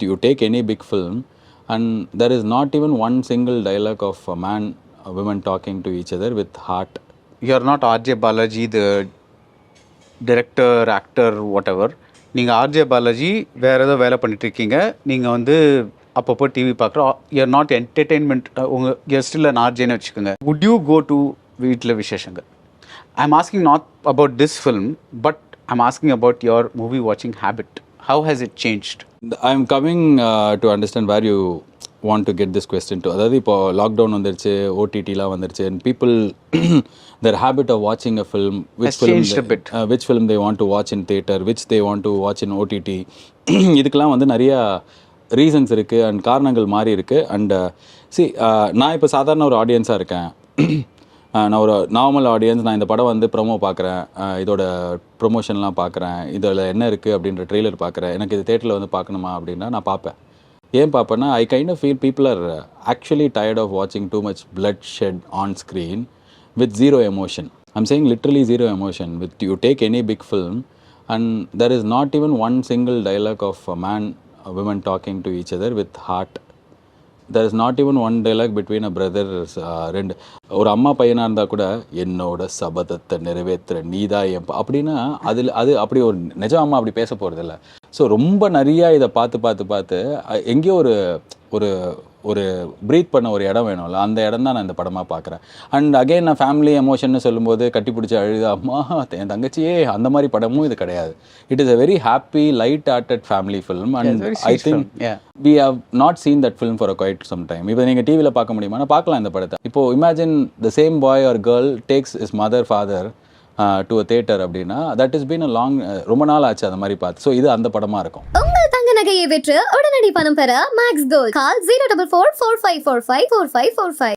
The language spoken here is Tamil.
you take any big film and there is not even one single dialogue of a man a woman talking to each other with heart. You are not RJ Balaji, the director, actor, whatever. நீங்கள் ஆர்ஜே பாலாஜி வேறு ஏதோ வேலை பண்ணிட்டுருக்கீங்க, நீங்கள் வந்து அப்பப்போ டிவி பார்க்குறோம், யூஆர் நாட் என்டர்டெயின்மெண்ட், உங்கள் கெஸ்ட்டில் நான் ஆர்ஜேன்னு வச்சுக்கோங்க. வுட் யூ கோ டு வீட்டில் விசேஷங்க? I am asking not about this film, but I am asking about your movie வாட்சிங் habit. How has it changed? I am coming to understand where you want to get this question to. அதாவது இப்போ லாக்டவுன் வந்துருச்சு, ஓடிடிலாம் வந்துருச்சு, and people their habit of watching a film, which film they want to watch in theater, which they want to watch in OTT, இதுக்கெல்லாம் வந்து நிறைய ரீசன்ஸ் இருக்குது அண்ட் காரணங்கள் மாறி இருக்குது. அண்ட் நான் இப்போ சாதாரண ஒரு ஆடியன்ஸாக இருக்கேன், நான் ஒரு நார்மல் ஆடியன்ஸ். நான் இந்த படம் வந்து ப்ரொமோ பார்க்குறேன், இதோட ப்ரொமோஷன்லாம் பார்க்குறேன், இதில் என்ன இருக்குது அப்படின்ற ட்ரெய்லர் பார்க்குறேன், எனக்கு இது தேட்டரில் வந்து பார்க்கணுமா அப்படின்னா நான் பார்ப்பேன். ஏன் பார்ப்பேன்னா, I kind of feel people are actually tired of வாட்சிங் too much bloodshed on screen with zero emotion. I'm saying literally zero emotion. With you take any big film and there is not even one single dialogue of a man a woman talking to each other with heart. There is not even one dialogue between a brother. ரெண்டு ஒரு அம்மா பையனாக இருந்தால் கூட என்னோட சபதத்தை நிறைவேற்றுற நீதா என் அப்படின்னா அது அப்படி ஒரு நிஜ அம்மா அப்படி பேச போகிறதில்ல. ஸோ ரொம்ப நிறையா இதை பார்த்து எங்கேயோ ஒரு ஒரு ப்ரீத் பண்ண ஒரு இடம் வேணும்ல, அந்த இடம் தான் நான் இந்த படமாக பார்க்குறேன். அண்ட் அகெயின் நான் ஃபேமிலி எமோஷன்னு சொல்லும்போது கட்டி பிடிச்சி அழுது அம்மா என் தங்கச்சியே அந்த மாதிரி படமும் இது கிடையாது. It is a very happy light hearted family film. And I think we have not seen that film for a quite some time. இப்போ நீங்கள் டிவியில் பார்க்க முடியுமா? நான் பார்க்கலாம் இந்த படத்தை. இப்போது imagine the same boy or girl takes his mother father to a theatre அப்படின்னா that is been a long, ரொம்ப நாள் ஆச்சு அந்த மாதிரி பார்த்து. ஸோ இது அந்த படமாக இருக்கும். உங்கள் தங்க நகையை விற்று உடனடி பணம் பெற மேக்ஸ் கோல்ட். கால் 04445454545.